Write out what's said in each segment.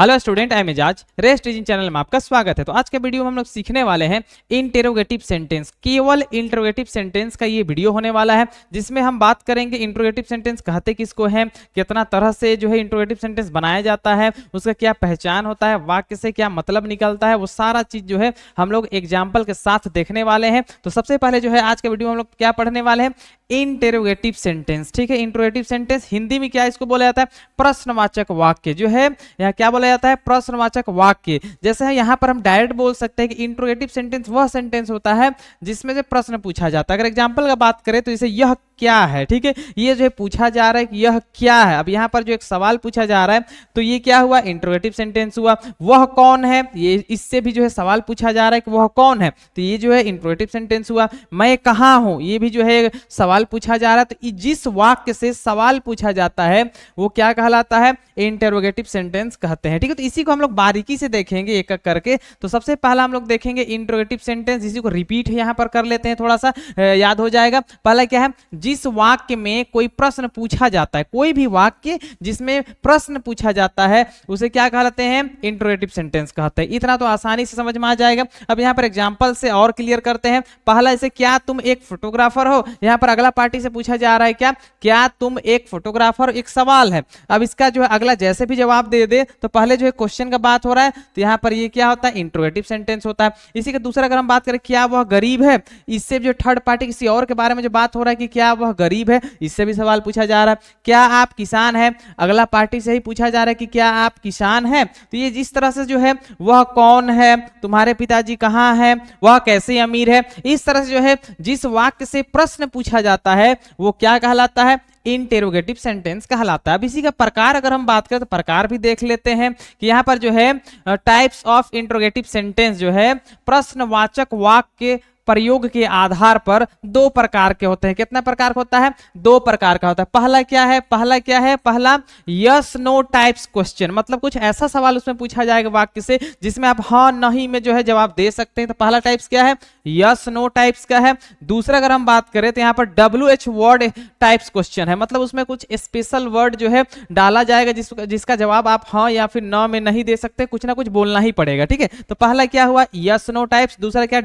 Hello student, I am Ejaz. Rest teaching channel में आपका स्वागत है। तो आज के वीडियो में हम लोग सीखने वाले हैं इंटरोगेटिव सेंटेंस। केवल इंटरोगेटिव सेंटेंस का ये वीडियो होने वाला है, जिसमें हम बात करेंगे इंटरोगेटिव सेंटेंस कहते किसको हैं, कितना तरह से जो है इंटरोगेटिव सेंटेंस बनाया जाता है, उसका क्या पहचान होता है, वाक्य से क्या मतलब निकलता है, वो सारा चीज जो है हम लोग एग्जाम्पल के साथ देखने वाले हैं। तो सबसे पहले जो है आज के वीडियो में हम लोग क्या पढ़ने वाले हैं, इंटरोगेटिव सेंटेंस। ठीक है, इंटरोगेटिव सेंटेंस हिंदी में क्या इसको बोला जाता है, प्रश्नवाचक वाक्य। जो है यहाँ क्या बोला जाता है, प्रश्नवाचक वाक्य। जैसे है यहाँ पर हम डायरेक्ट बोल सकते हैं कि इंटरोगेटिव सेंटेंस वह सेंटेंस होता है जिसमें से प्रश्न पूछा जाता है। अगर एग्जांपल का बात करें तो जैसे यह क्या है, ठीक है, ये जो है पूछा जा रहा है कि यह क्या है। अब यहाँ पर जो एक सवाल पूछा जा रहा है तो ये क्या हुआ, इंटरोगेटिव सेंटेंस हुआ। वह कौन है, ये इससे भी जो है सवाल पूछा जा रहा है कि वह कौन है, तो ये जो है इंटरोगेटिव सेंटेंस हुआ। मैं कहाँ हूं, ये भी जो है सवाल पूछा जा रहा है। तो जिस वाक्य से सवाल पूछा जाता है वो क्या कहलाता है, इंटरोगेटिव सेंटेंस कहते हैं। ठीक है, तो इसी को हम लोग बारीकी से देखेंगे एक एक करके। तो सबसे पहला हम लोग देखेंगे इंटरोगेटिव सेंटेंस, इसी को रिपीट यहाँ पर कर लेते हैं, थोड़ा सा याद हो जाएगा। पहला क्या है, जिस वाक्य में कोई प्रश्न पूछा जाता है, कोई भी वाक्य जिसमें प्रश्न पूछा जाता है उसे क्या कहते हैं, इंटरोगेटिव सेंटेंस कहते हैं। इतना तो आसानी से समझ में आ जाएगा। अब यहाँ पर एग्जांपल से और क्लियर करते हैं। पहला जैसे क्या तुम एक फोटोग्राफर हो, यहाँ पर अगला पार्टी से पूछा जा रहा है क्या तुम एक फोटोग्राफर, एक सवाल है। अब इसका जो है अगला जैसे भी जवाब दे दे तो पहले जो है क्वेश्चन का बात हो रहा है, तो यहाँ पर ये क्या होता है, इंटरोगेटिव सेंटेंस होता है। इसी का दूसरा अगर हम बात करें क्या वह गरीब है, इससे जो थर्ड पार्टी किसी और के बारे में जो बात हो रहा है कि क्या वह गरीब है, इससे भी सवाल पूछा जा रहा है। क्या आप किसान हैं, अगला पार्टी से ही पूछा जा रहा है कि क्या आप किसान हैं। तो ये जिस तरह से जो है वह कौन है, तुम्हारे पिताजी कहाँ हैं, वह कैसे अमीर है, इस तरह से जो है जिस वाक्य से प्रश्न पूछा जाता है वो क्या कहलाता है, इंटरोगेटिव सेंटेंस कहलाता है। अब इसी का प्रकार अगर हम बात करें तो प्रकार भी देख लेते हैं कि यहाँ पर जो है टाइप्स ऑफ इंटरोगेटिव सेंटेंस जो है प्रश्नवाचक वाक्य प्रयोग के आधार पर दो प्रकार के होते हैं। कितना प्रकार होता है, दो प्रकार का होता है। पहला क्या है, पहला यस नो टाइप्स क्वेश्चन, मतलब कुछ ऐसा सवाल उसमें पूछा जाएगा वाक्य से जिसमें आप हाँ नहीं में जो है जवाब दे सकते हैं। तो पहला टाइप्स क्या है, यस नो टाइप्स का है। दूसरा अगर हम बात करें तो यहाँ पर WH वर्ड टाइप्स क्वेश्चन है, मतलब उसमें कुछ स्पेशल वर्ड जो है डाला जाएगा जिसका जवाब आप हाँ या फिर न में नहीं दे सकते, कुछ ना कुछ बोलना ही पड़ेगा। ठीक है, तो पहला क्या हुआ, यस नो टाइप्स। दूसरा क्या,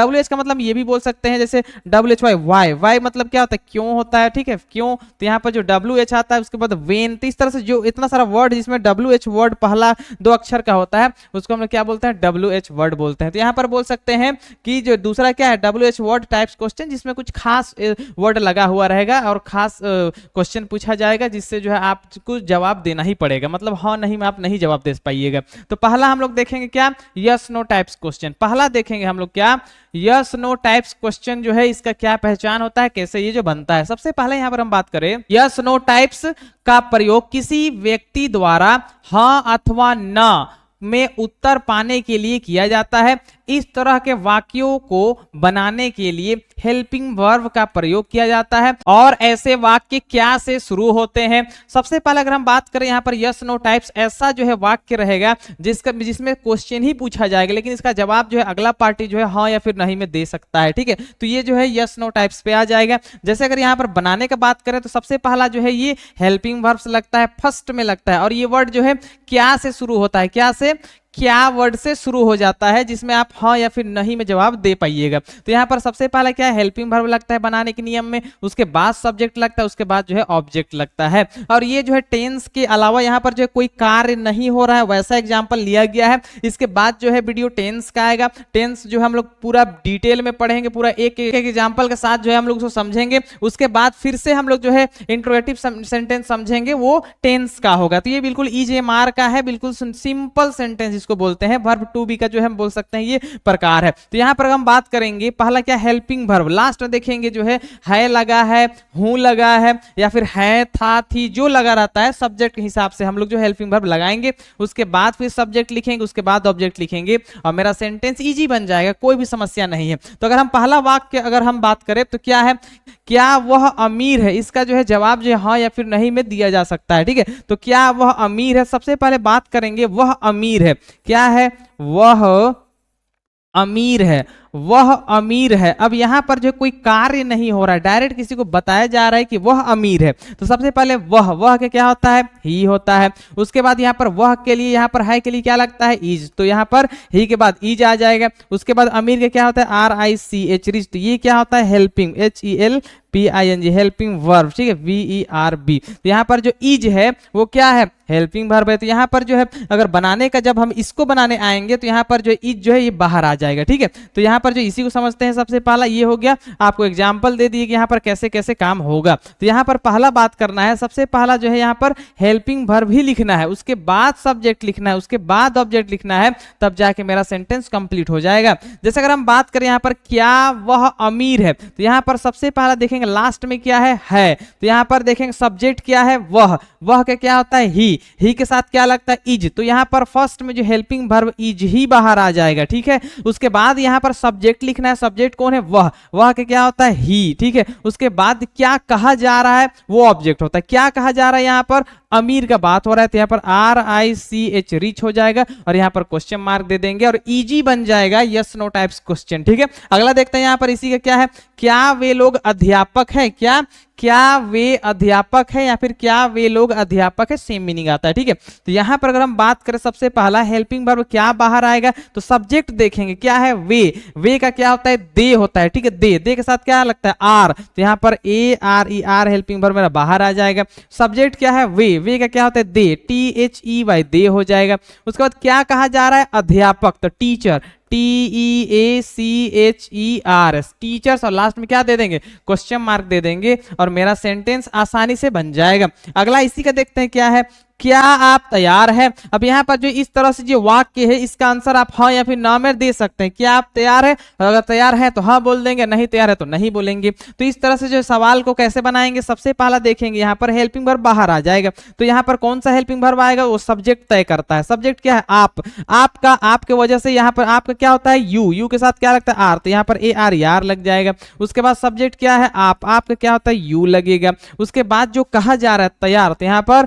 WH का मतलब ये भी बोल सकते हैं जैसे WHY, वाई मतलब क्या होता है, क्यों होता है। ठीक है, क्यों, तो यहाँ पर जो WH आता है उसके बाद वेन। तो इस तरह से जो इतना सारा वर्ड जिसमें WH वर्ड पहला दो अक्षर का होता है उसको हम लोग क्या बोलते हैं, WH वर्ड बोलते हैं। तो यहाँ पर बोल सकते हैं कि जो दूसरा क्या है, WH वर्ड टाइप्स क्वेश्चन, जिसमें कुछ खास वर्ड लगा हुआ रहेगा और खास क्वेश्चन पूछा जाएगा जिससे जो है आपको जवाब देना ही पड़ेगा, मतलब हाँ नहीं में आप नहीं जवाब दे पाइएगा। तो पहला हम लोग देखेंगे क्या, यस नो टाइप्स क्वेश्चन। पहला देखेंगे हम लोग क्या, यस नो टाइप्स क्वेश्चन जो है इसका क्या पहचान होता है, कैसे ये जो बनता है। सबसे पहले यहां पर हम बात करें, यस नो टाइप्स का प्रयोग किसी व्यक्ति द्वारा हाँ अथवा ना में उत्तर पाने के लिए किया जाता है। इस तरह के वाक्यों को बनाने के लिए हेल्पिंग वर्ब का प्रयोग किया जाता है। और ऐसे वाक्य क्या से शुरू होते हैं, सबसे पहले अगर हम बात करें यहाँ पर यस नो टाइप्स, ऐसा जो है वाक्य रहेगा जिसमें क्वेश्चन ही पूछा जाएगा लेकिन इसका जवाब जो है अगला पार्टी जो है हाँ या फिर नहीं में दे सकता है। ठीक है, तो ये जो है यस नो टाइप्स पे आ जाएगा। जैसे अगर यहाँ पर बनाने का बात करें तो सबसे पहला जो है ये हेल्पिंग वर्ब से लगता है, फर्स्ट में लगता है, और ये वर्ड जो है क्या से शुरू होता है, क्या वर्ड से शुरू हो जाता है जिसमें आप हाँ या फिर नहीं में जवाब दे पाइएगा। तो यहाँ पर सबसे पहला क्या है, हेल्पिंग वर्ब लगता है बनाने के नियम में, उसके बाद सब्जेक्ट लगता है, उसके बाद जो है ऑब्जेक्ट लगता है। और ये जो है टेंस के अलावा यहाँ पर जो है कोई कार्य नहीं हो रहा है वैसा एग्जाम्पल लिया गया है। इसके बाद जो है वीडियो टेंस का आएगा। टेंस जो हम लोग पूरा डिटेल में पढ़ेंगे, पूरा एक एक एग्जाम्पल के साथ जो है हम लोग उसको समझेंगे। उसके बाद फिर से हम लोग जो है इंटरोगेटिव सेंटेंस समझेंगे, वो टेंस का होगा। तो ये बिल्कुल EJMR का है, बिल्कुल सिंपल सेंटेंस को बोलते हैं। वर्ब टू बी का जो है हम बोल सकते हैं ये प्रकार है। तो यहां पर हम बात करेंगे पहला क्या, हेल्पिंग वर्ब। लास्ट में देखेंगे जो है लगा है, हूं लगा है, या फिर है, था, थी, जो लगा रहता है सब्जेक्ट के हिसाब से हम लोग जो हेल्पिंग वर्ब लगाएंगे। उसके बाद फिर सब्जेक्ट लिखेंगे, उसके बाद ऑब्जेक्ट लिखेंगे और मेरा सेंटेंस इजी बन जाएगा, कोई भी समस्या नहीं है। तो अगर हम पहला वाक्य अगर हम बात करें तो क्या है, क्या वह अमीर है, इसका जो है जवाब जो है हाँ या फिर नहीं में दिया जा सकता है। ठीक है, तो क्या वह अमीर है, सबसे पहले बात करेंगे वह अमीर है, क्या है, वह अमीर है, वह अमीर है। अब यहां पर जो कोई कार्य नहीं हो रहा है, डायरेक्ट किसी को बताया जा रहा है कि वह अमीर है, तो सबसे पहले वह के क्या होता है, ही होता है। उसके बाद यहां पर वह के लिए, यहां पर है के लिए क्या लगता है, इज, तो यहां पर ही के बाद इज आ जाएगा। उसके बाद अमीर के क्या होता है, RICH, रिच, तो ये क्या होता है, हेल्पिंग, HELPING, हेल्पिंग वर्ब, ठीक है, VERB। तो यहाँ पर जो इज है वो क्या है, हेल्पिंग वर्ब है। तो यहाँ पर जो है अगर बनाने का, जब हम इसको बनाने आएंगे तो यहाँ पर जो इज जो है ये बाहर आ जाएगा, ठीक है। तो यहाँ पर जो इसी को समझते हैं, सबसे पहला ये हो गया। आपको एग्जाम्पल दे दिए कि यहाँ पर कैसे कैसे काम होगा। तो यहाँ पर पहला बात करना है, सबसे पहला जो है यहाँ पर हेल्पिंग वर्ब ही लिखना है, उसके बाद सब्जेक्ट लिखना है, उसके बाद ऑब्जेक्ट लिखना है, तब जाके मेरा सेंटेंस कंप्लीट हो जाएगा। जैसे अगर हम बात करें यहाँ पर क्या वह अमीर है, तो यहाँ पर सबसे पहला देखेंगे लास्ट में क्या है। तो यहाँ पर देखेंगे सब्जेक्ट क्या है, वह के क्या होता है, ही के साथ क्या लगता है, इज। तो यहाँ पर फर्स्ट में जो हेल्पिंग वर्ब इज ही बाहर आ जाएगा, ठीक है। उसके बाद यहाँ पर सब्जेक्ट लिखना है, सब्जेक्ट कौन है, वह के क्या होता है, ही, ठीक है। उसके बाद क्या कहा जा रहा है, वो ऑब्जेक्ट होता है। क्या कहा जा रहा है, यहाँ पर अमीर का बात हो रहा है, तो यहाँ पर RICH, रिच हो जाएगा, और यहाँ पर क्वेश्चन मार्क दे देंगे और इजी बन जाएगा, यस नो टाइप्स क्वेश्चन, ठीक है। अगला देखते हैं यहाँ पर इसी का क्या है, क्या वे लोग अध्यापक है, क्या वे अध्यापक है, या फिर क्या वे लोग अध्यापक है, सेम मीनिंग आता है, ठीक है। तो यहाँ पर अगर हम बात करें, सबसे पहला हेल्पिंग वर्ब क्या बाहर आएगा, तो सब्जेक्ट देखेंगे क्या है, वे का क्या होता है, दे होता है, ठीक है। दे के साथ क्या लगता है, आर, तो यहाँ पर ARER हेल्पिंग वर्ब मेरा बाहर आ जाएगा। सब्जेक्ट क्या है, वे का क्या होता है, दे, THEY, दे हो जाएगा। उसके बाद क्या कहा जा रहा है, अध्यापक, तो टीचर, TEACHERS, टीचर्स, और लास्ट में क्या दे देंगे, क्वेश्चन मार्क दे देंगे, और मेरा सेंटेंस आसानी से बन जाएगा। अगला इसी का देखते हैं क्या है, क्या आप तैयार हैं। अब यहाँ पर जो इस तरह से जो वाक्य है, इसका आंसर आप हाँ या फिर ना में दे सकते हैं। क्या आप तैयार है, अगर तैयार है तो हाँ बोल देंगे, नहीं तैयार है तो नहीं बोलेंगे। तो इस तरह से जो सवाल को कैसे बनाएंगे, सबसे पहला देखेंगे यहाँ पर हेल्पिंग वर्ब बाहर आ जाएगा। तो यहाँ पर कौन सा हेल्पिंग वर्ब आएगा, वो सब्जेक्ट तय करता है। सब्जेक्ट क्या है, आपका, आपके वजह से यहाँ पर आपका क्या होता है, यू के साथ क्या लगता है, आर, तो यहाँ पर ARER लग जाएगा। उसके बाद सब्जेक्ट क्या है, आपका क्या होता है, यू लगेगा। उसके बाद जो कहा जा रहा है तैयार, तो यहाँ पर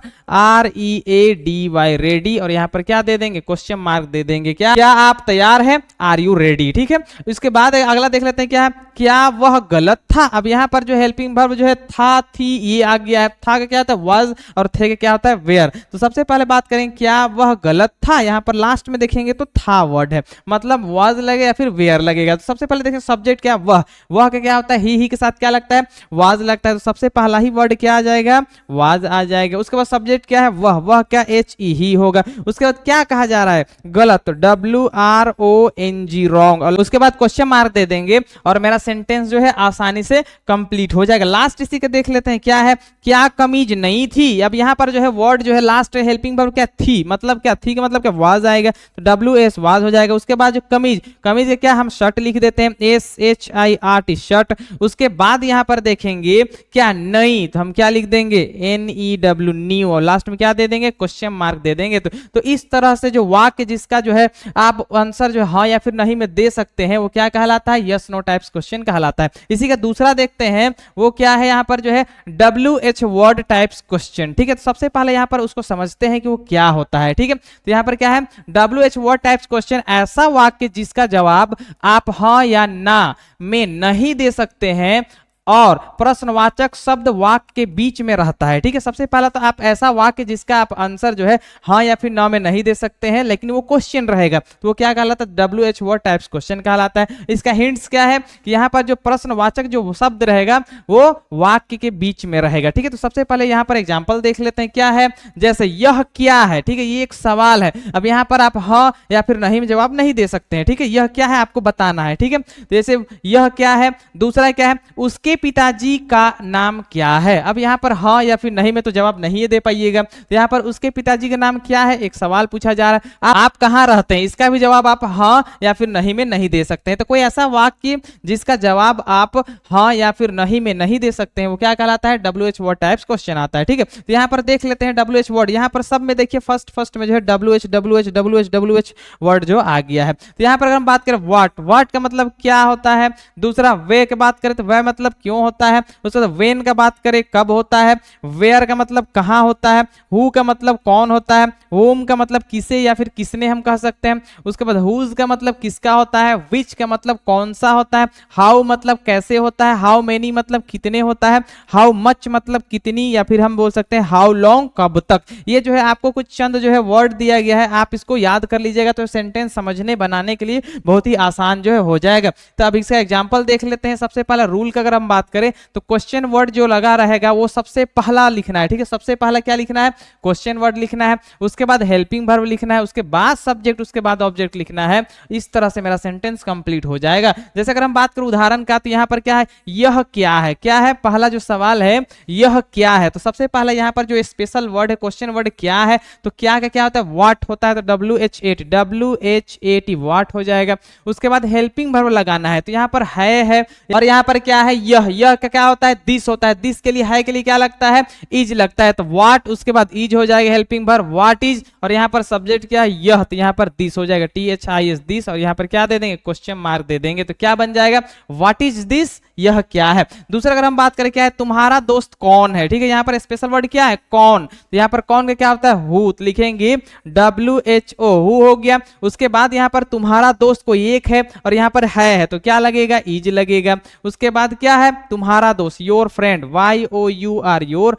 READY, रेडी, और यहाँ पर क्या दे देंगे, क्वेश्चन मार्क दे देंगे, क्या आप तैयार हैं, आर यू रेडी, ठीक है। इसके बाद अगला देख लेते हैं क्या है, क्या वह गलत था। अब यहाँ पर जो हेल्पिंग वर्ब जो है था, थी, ये आ गया है। था का क्या होता है, वाज, और थे का क्या होता है, वेयर। तो सबसे पहले बात करें, क्या वह गलत था, यहाँ पर लास्ट में देखेंगे तो था वर्ड है, मतलब वाज लगेगा या फिर वेयर लगेगा। तो सबसे पहले देखें सब्जेक्ट क्या, वह का क्या होता है, ही के साथ क्या लगता है, वाज लगता है। तो सबसे पहला ही वर्ड क्या आ जाएगा, वाज आ जाएगा। उसके बाद सब्जेक्ट क्या है, वह क्या, HE, ही होगा। उसके बाद क्या कहा जा रहा है, गलत, तो WRONG, रॉन्ग, और उसके बाद क्वेश्चन मार्क दे देंगे, और मेरा सेंटेंस जो है आसानी से कंप्लीट हो जाएगा। लास्ट इसी के देख लेते हैं क्या है, क्या कमीज नहीं थी। अब यहाँ पर जो है वर्ड जो है लास्ट हेल्पिंग वर्ब क्या, थी, मतलब क्या, थी का मतलब क्या, वाज आएगा, तो WS, वाज हो जाएगा। उसके बाद जो कमीज के क्या, हम शर्ट लिख देते हैं, SHIRT, शर्ट। उसके बाद यहाँ पर देखेंगे क्या, नई, तो हम क्या लिख देंगे, NEW, न्यू, और लास्ट में क्या दे देंगे, क्वेश्चन मार्क दे देंगे। तो इस तरह से जो वाक्य जिसका जो है आप आंसर जो हाँ या फिर नहीं में दे सकते हैं, वो क्या कहलाता है, यस नो टाइप्स क्वेश्चन कहलाता है। इसी का दूसरा देखते हैं, वो क्या है, यहाँ पर जो है WH वर्ड टाइप्स क्वेश्चन, ठीक है। तो सबसे पहले यहाँ पर उसको समझते हैं कि वो क्या होता है, ठीक है। तो यहाँ पर क्या है, WH वर्ड टाइप्स क्वेश्चन, ऐसा वाक्य जिसका जवाब आप हाँ या ना में नहीं दे सकते हैं, और प्रश्नवाचक शब्द वाक्य के बीच में रहता है, ठीक है। सबसे पहला तो आप ऐसा वाक्य जिसका आप आंसर जो है हाँ या फिर ना में नहीं दे सकते हैं, लेकिन वो क्वेश्चन रहेगा, तो वो क्या कहलाता है, WH वर्ड टाइप्स क्वेश्चन कहलाता है। इसका हिंट्स क्या है कि यहाँ पर जो प्रश्नवाचक जो शब्द रहेगा वो वाक्य के बीच में रहेगा, ठीक है। तो सबसे पहले यहाँ पर एग्जाम्पल देख लेते हैं क्या है, जैसे यह क्या है, ठीक है, ये एक सवाल है। अब यहाँ पर आप हाँ या फिर नहीं में जवाब नहीं दे सकते हैं, ठीक है। यह क्या है आपको बताना है, ठीक है। जैसे यह क्या है, दूसरा क्या है, उसके पिताजी का नाम क्या है। अब यहाँ पर हाँ या फिर नहीं में तो जवाब नहीं दे पाइएगा, तो यहाँ पर उसके पिताजी का नाम क्या है, एक सवाल पूछा जा रहा है। आप कहाँ रहते हैं, इसका भी जवाब आप हाँ या फिर नहीं में नहीं दे सकते हैं। तो कोई ऐसा वाक्य जिसका जवाब आप हाँ या फिर नहीं में नहीं दे सकते हैं, वो क्या कहलाता है, WH वर्ड टाइप्स क्वेश्चन आता है, ठीक है। तो यहाँ पर देख लेते हैं WH वर्ड, यहाँ पर सब में देखिए फर्स्ट में जो है WH वर्ड जो आ गया है। तो यहाँ पर अगर हम बात करें वाट का मतलब क्या होता है, दूसरा वे की बात करें तो वह मतलब क्यों होता है, उसके बाद व्हेन का बात करें कब होता है, वेयर का मतलब कहाँ होता है, हु का मतलब कौन होता है, होम का मतलब किसे या फिर किसने हम कह सकते हैं, उसके बाद हुज का मतलब किसका होता है, विच का मतलब कौन सा होता है, हाउ मतलब कैसे होता है, हाउ मेनी मतलब कितने होता है, हाउ मच मतलब कितनी या फिर हम बोल सकते हैं हाउ लॉन्ग कब तक। ये जो है आपको कुछ चंद जो है वर्ड दिया गया है, आप इसको याद कर लीजिएगा तो सेंटेंस समझने बनाने के लिए बहुत ही आसान जो है हो जाएगा। तो अब इसका एग्जांपल देख लेते हैं। सबसे पहला रूल का अगर हम बात करें तो क्वेश्चन वर्ड जो लगा रहेगा वो सबसे पहला लिखना है, ठीक है। सबसे पहला क्या लिखना है, क्वेश्चन वर्ड लिखना है, उसके बाद हेल्पिंग वर्ब लिखना है, उसके बाद सब्जेक्ट, उसके बाद ऑब्जेक्ट लिखना है। इस तरह से मेरा सेंटेंस कंप्लीट हो जाएगा। जैसे अगर हम बात करें उदाहरण का, तो यहां पर क्या है, यह क्या है, क्या है पहला जो सवाल है, यह क्या है। तो सबसे पहला यहां पर जो स्पेशल वर्ड है, क्वेश्चन वर्ड क्या है, तो क्या का क्या होता है, व्हाट होता है, तो WH8 व्हाट हो जाएगा। उसके बाद हेल्पिंग वर्ब लगाना है, तो यहां पर है और यहां पर क्या है, यह का क्या होता है, दिस होता है। दिस के लिए, है के लिए क्या लगता है, इज लगता है, तो व्हाट, उसके बाद इज हो जाएगा हेल्पिंग वर्ब व्हाट इज, और यहां पर सब्जेक्ट क्या है, यह, तो यहां पर दिस हो जाएगा, THIS दिस, और यहां पर क्या दे देंगे, क्वेश्चन मार्क दे देंगे। तो क्या बन जाएगा, व्हाट इज दिस, यह क्या है। दूसरा अगर हम बात करें क्या है, तुम्हारा दोस्त कौन है, ठीक है। यहां पर स्पेशल वर्ड क्या है, कौन, तो यहां पर कौन का क्या होता है, हु, तो लिखेंगे WHO, हु हो गया। उसके बाद यहां पर तुम्हारा दोस्त कोई एक है और यहां पर है तो क्या लगेगा, इज लगेगा। उसके बाद क्या है, तुम्हारा दोस्त, your friend, YOUR, your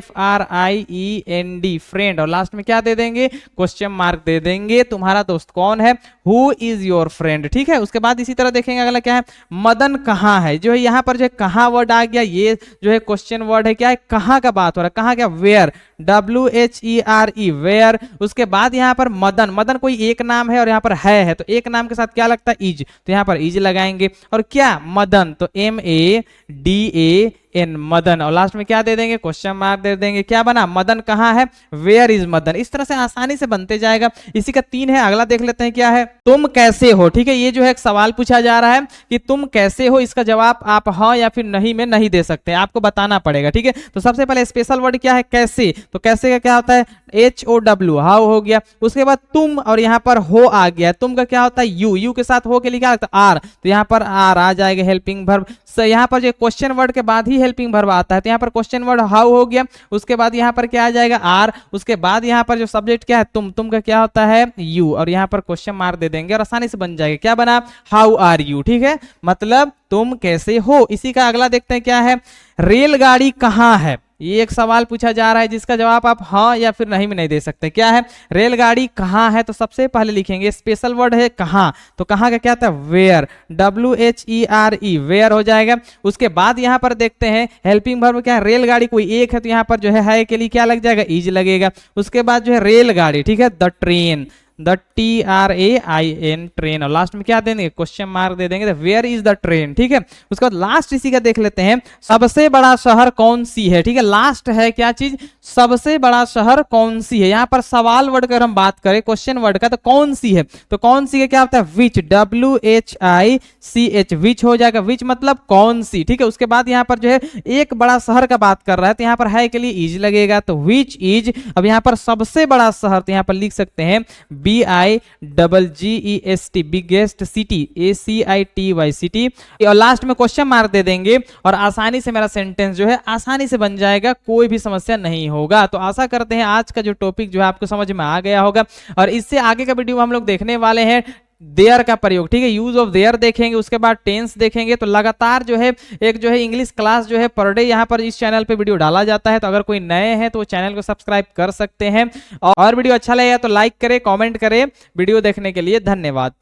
FRIEND, friend, और लास्ट में क्या दे देंगे, क्वेश्चन मार्क दे देंगे। तुम्हारा दोस्त कौन है, हु इज योर फ्रेंड, ठीक है। उसके बाद इसी तरह देखेंगे अगला क्या है, मदन कहाँ है। जो है यहाँ पर जो है कहाँ वर्ड आ गया, ये जो है क्वेश्चन वर्ड है, क्या है, कहाँ का बात हो रहा है, कहाँ क्या, वेयर, WHERE, वेयर। उसके बाद यहाँ पर मदन, मदन कोई एक नाम है और यहाँ पर है तो एक नाम के साथ क्या लगता है, इज, तो यहाँ पर इज लगाएंगे। और क्या, मदन, तो MADAN, मदन, और लास्ट में क्या दे देंगे, क्वेश्चन मार्क दे देंगे। क्या बना, मदन कहाँ है, वेयर इज मदन। इस तरह से आसानी से बनते जाएगा। इसी का 3 है। अगला देख लेते हैं क्या है, तुम कैसे हो, ठीक है। ये जो है एक सवाल पूछा जा रहा है कि तुम कैसे हो, इसका जवाब आप हाँ या फिर नहीं में नहीं दे सकते, आपको बताना पड़ेगा, ठीक है। तो सबसे पहले स्पेशल वर्ड क्या है, कैसे, तो कैसे का क्या होता है, HOW, हाउ हो गया। उसके बाद तुम, और यहाँ पर हो आ गया, तुम का क्या होता है, यू के साथ हो के लिए क्या होता है, आर, तो यहाँ पर आर आ जाएगा हेल्पिंग वर्ब। यहाँ पर जो क्वेश्चन वर्ड के बाद ही हेल्पिंग वर्ब आता है, तो यहाँ पर क्वेश्चन वर्ड हाउ हो गया। उसके बाद यहाँ पर क्या आ जाएगा, आर। उसके बाद यहाँ पर जो सब्जेक्ट क्या है, तुम का क्या होता है, यू, और यहाँ पर क्वेश्चन मार्क दे देंगे और आसानी से बन जाएगा। क्या बना, हाउ आर यू, ठीक है, मतलब तुम कैसे हो। इसी का अगला देखते हैं क्या है, रेलगाड़ी कहाँ है। ये एक सवाल पूछा जा रहा है जिसका जवाब आप हाँ या फिर नहीं में नहीं दे सकते। क्या है, रेलगाड़ी कहाँ है, तो सबसे पहले लिखेंगे स्पेशल वर्ड है कहाँ, तो कहाँ का क्या था, वेयर, WHERE, वेयर हो जाएगा। उसके बाद यहाँ पर देखते हैं हेल्पिंग वर्ब क्या है, रेलगाड़ी कोई एक है तो यहाँ पर जो है के लिए क्या लग जाएगा, इज लगेगा। उसके बाद जो है रेलगाड़ी, ठीक है, the train, the TRAIN, train, और लास्ट में क्या देंगे, क्वेश्चन मार्क दे देंगे, वेयर इज द ट्रेन, ठीक है। उसके बाद लास्ट इसी का देख लेते हैं, सबसे बड़ा शहर कौन सी है, ठीक है। लास्ट है क्या चीज, सबसे बड़ा शहर कौन सी है। यहाँ पर सवाल वर्ड का हम बात करें, क्वेश्चन वर्ड का, तो कौन सी है, तो कौन सी का क्या होता है, विच, WHICH, विच हो जाएगा, विच मतलब कौन सी, ठीक है। उसके बाद यहाँ पर जो है एक बड़ा शहर का बात कर रहा है तो यहाँ पर है के लिए इज लगेगा, तो विच इज। अब यहाँ पर सबसे बड़ा शहर, तो यहाँ पर लिख सकते हैं BIGGEST, biggest city, ACITY, city, और लास्ट में क्वेश्चन मार्क दे देंगे और आसानी से मेरा सेंटेंस जो है आसानी से बन जाएगा, कोई भी समस्या नहीं होगा। तो आशा करते हैं आज का जो टॉपिक जो है आपको समझ में आ गया होगा, और इससे आगे का वीडियो हम लोग देखने वाले हैं देयर का प्रयोग, ठीक है, यूज ऑफ देयर देखेंगे। उसके बाद टेंस देखेंगे। तो लगातार जो है एक जो है इंग्लिश क्लास जो है पर डे यहाँ पर इस चैनल पे वीडियो डाला जाता है। तो अगर कोई नए हैं तो चैनल को सब्सक्राइब कर सकते हैं, और वीडियो अच्छा लगेगा तो लाइक करें, कमेंट करें। वीडियो देखने के लिए धन्यवाद।